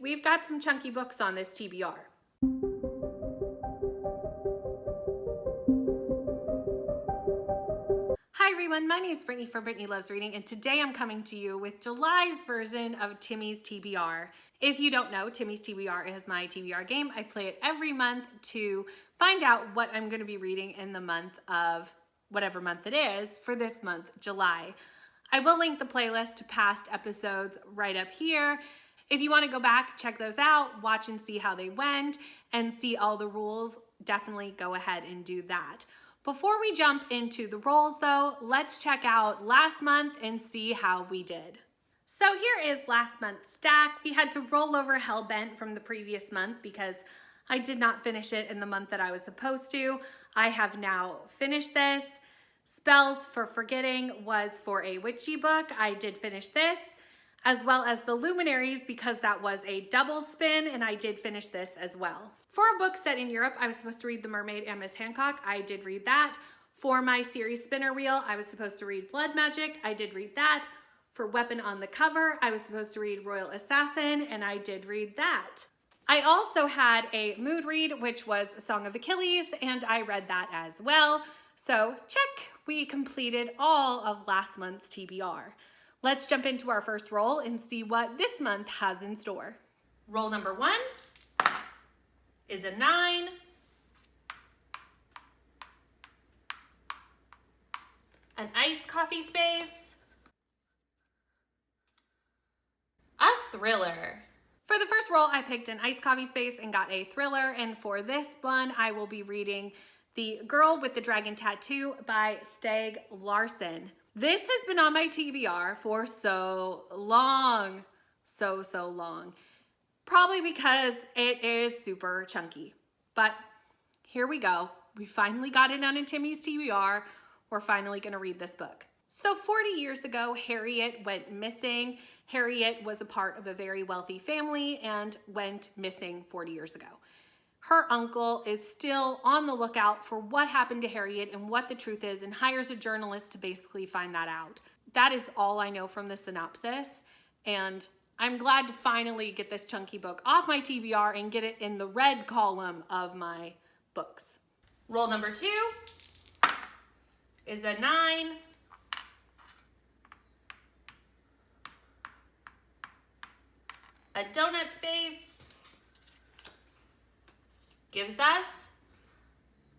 We've got some chunky books on this TBR. Hi everyone, my name is Brittany from Brittany Loves Reading, and today I'm coming to you with July's version of Timmies TBR. If you don't know, Timmies TBR is my TBR game. I play it every month to find out what I'm going to be reading in the month of whatever month it is for this month, July. I will link the playlist to past episodes right up here. If you want to go back, check those out, watch and see how they went, and see all the rules, definitely go ahead and do that. Before we jump into the roles though, let's check out last month and see how we did. So here is last month's stack. We had to roll over Hellbent from the previous month because I did not finish it in the month that I was supposed to. I have now finished this. Spells for Forgetting was for a witchy book. I did finish this, as well as the Luminaries because that was a double spin, and I did finish this as well. For a book set in Europe, I was supposed to read The Mermaid and Miss Hancock. I did read that. For my series spinner reel, I was supposed to read Blood Magic. I did read that. For Weapon on the Cover, I was supposed to read Royal Assassin, and I did read that. I also had a mood read, which was Song of Achilles, and I read that as well. So check, we completed all of last month's TBR. Let's jump into our first roll and see what this month has in store. Roll number 1 is a 9. An iced coffee space. A thriller. For the first roll, I picked an iced coffee space and got a thriller. And for this one, I will be reading The Girl with the Dragon Tattoo by Steg Larsson. This has been on my TBR for so long, so long. Probably because it is super chunky, but here we go. We finally got it on a Timmy's TBR. We're finally gonna read this book. So 40 years ago, Harriet went missing. Harriet was a part of a very wealthy family and went missing 40 years ago. Her uncle is still on the lookout for what happened to Harriet and what the truth is, and hires a journalist to basically find that out. That is all I know from the synopsis, and I'm glad to finally get this chunky book off my TBR and get it in the red column of my books. Roll number 2 is a 9. A donut space gives us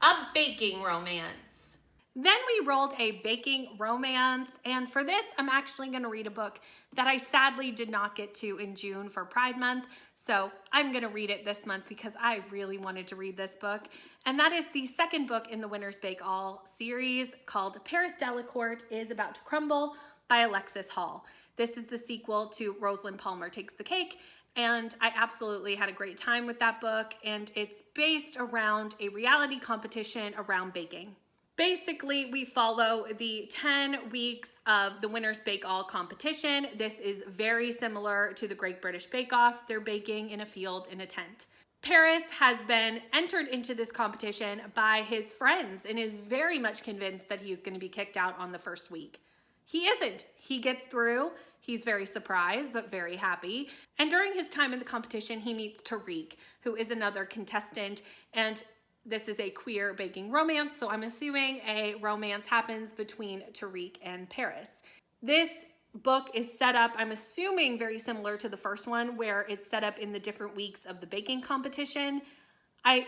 a baking romance. Then we rolled a baking romance, and for this, I'm actually gonna read a book that I sadly did not get to in June for Pride Month, so I'm gonna read it this month because I really wanted to read this book, and that is the second book in the Winner's Bake All series called Paris Delacourt is About to Crumble by Alexis Hall. This is the sequel to Rosalind Palmer Takes the Cake, and I absolutely had a great time with that book, and it's based around a reality competition around baking. Basically, we follow the 10 weeks of the Winner's Bake All competition. This is very similar to the Great British Bake Off. They're baking in a field in a tent. Paris has been entered into this competition by his friends and is very much convinced that he is going to be kicked out on the first week. He isn't. He gets through. He's very surprised, but very happy. And during his time in the competition, he meets Tariq, who is another contestant. And this is a queer baking romance, so I'm assuming a romance happens between Tariq and Paris. This book is set up, I'm assuming, very similar to the first one, where it's set up in the different weeks of the baking competition.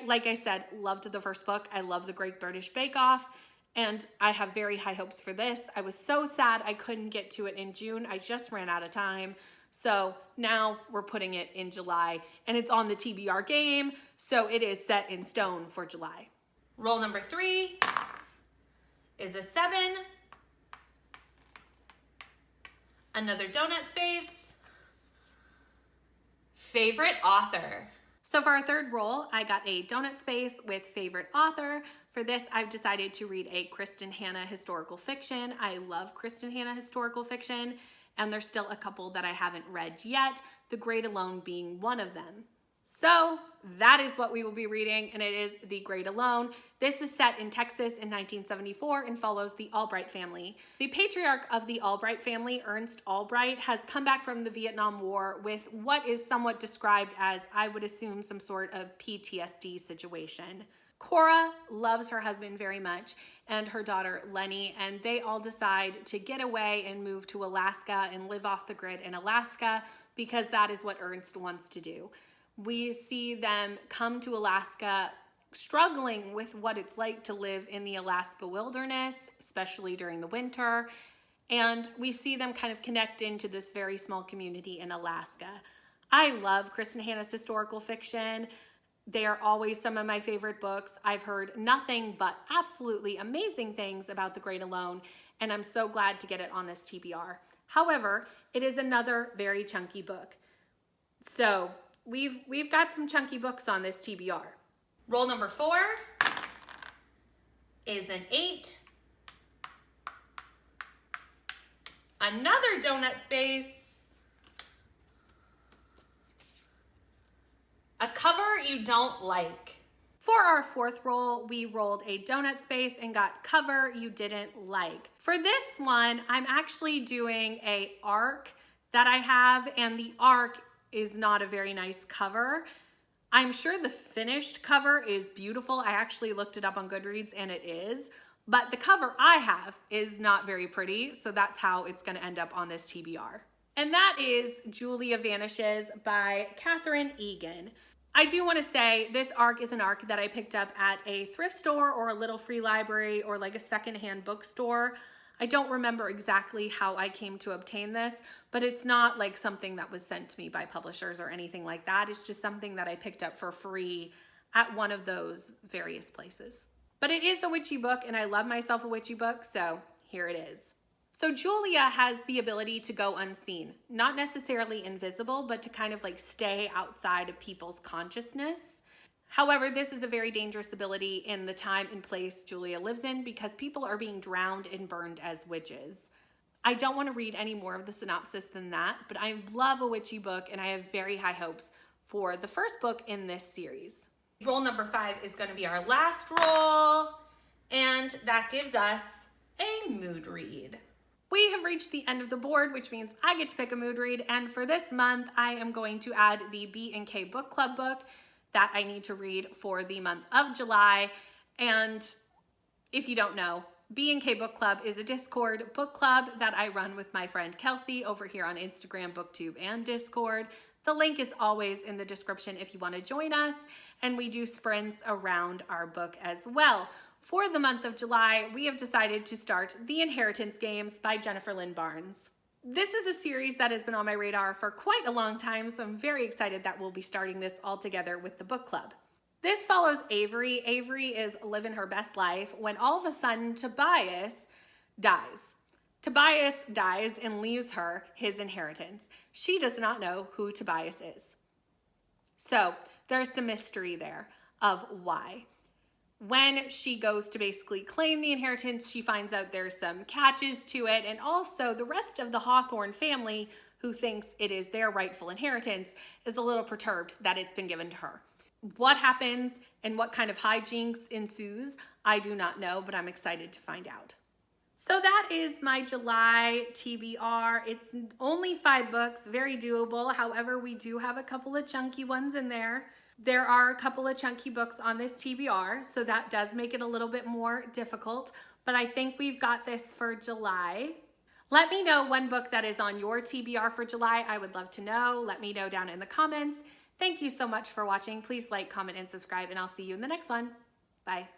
Like I said, loved the first book. I love the Great British Bake Off. And I have very high hopes for this. I was so sad I couldn't get to it in June. I just ran out of time. So now we're putting it in July, and it's on the TBR game, so it is set in stone for July. Roll number 3 is a 7. Another donut space. Favorite author. So for our third roll, I got a donut space with favorite author. For this, I've decided to read a Kristen Hanna historical fiction. I love Kristen Hanna historical fiction, and there's still a couple that I haven't read yet, The Great Alone being one of them. So that is what we will be reading, and it is The Great Alone. This is set in Texas in 1974 and follows the Albright family. The patriarch of the Albright family, Ernest Albright, has come back from the Vietnam War with what is somewhat described as, I would assume, some sort of PTSD situation. Cora loves her husband very much and her daughter Lenny, and they all decide to get away and move to Alaska and live off the grid in Alaska because that is what Ernst wants to do. We see them come to Alaska struggling with what it's like to live in the Alaska wilderness, especially during the winter. And we see them kind of connect into this very small community in Alaska. I love Kristen Hanna's historical fiction. They are always some of my favorite books. I've heard nothing but absolutely amazing things about The Great Alone, and I'm so glad to get it on this TBR. However, it is another very chunky book. So we've got some chunky books on this TBR. Roll number 4 is an 8. Another donut space. A cover you don't like. For our 4th roll, we rolled a donut space and got cover you didn't like. For this one, I'm actually doing a arc that I have, and the arc is not a very nice cover. I'm sure the finished cover is beautiful. I actually looked it up on Goodreads and it is, but the cover I have is not very pretty, so that's how it's gonna end up on this TBR. And that is Julia Vanishes by Katherine Egan. I do want to say this arc is an arc that I picked up at a thrift store or a little free library or like a secondhand bookstore. I don't remember exactly how I came to obtain this, but it's not like something that was sent to me by publishers or anything like that. It's just something that I picked up for free at one of those various places. But it is a witchy book, and I love myself a witchy book, so here it is. So Julia has the ability to go unseen, not necessarily invisible, but to kind of like stay outside of people's consciousness. However, this is a very dangerous ability in the time and place Julia lives in because people are being drowned and burned as witches. I don't want to read any more of the synopsis than that, but I love a witchy book and I have very high hopes for the first book in this series. Roll number 5 is going to be our last roll, and that gives us a mood read. We have reached the end of the board, which means I get to pick a mood read, and for this month, I am going to add the B&K Book Club book that I need to read for the month of July. And if you don't know, B&K Book Club is a Discord book club that I run with my friend Kelsey over here on Instagram, BookTube, and Discord. The link is always in the description if you want to join us, and we do sprints around our book as well. For the month of July, we have decided to start The Inheritance Games by Jennifer Lynn Barnes. This is a series that has been on my radar for quite a long time, so I'm very excited that we'll be starting this all together with the book club. This follows Avery. Avery is living her best life when all of a sudden Tobias dies. Tobias dies and leaves her his inheritance. She does not know who Tobias is. So there's the mystery there of why. When she goes to basically claim the inheritance, she finds out there's some catches to it, and also the rest of the Hawthorne family, who thinks it is their rightful inheritance, is a little perturbed that it's been given to her. What happens and what kind of hijinks ensues, I do not know, but I'm excited to find out. So that is my July TBR. It's only 5 books, very doable. However, we do have a couple of chunky ones in there. There are a couple of chunky books on this TBR, so that does make it a little bit more difficult, but I think we've got this for July. Let me know one book that is on your TBR for July. I would love to know. Let me know down in the comments. Thank you so much for watching. Please like, comment, and subscribe, and I'll see you in the next one. Bye.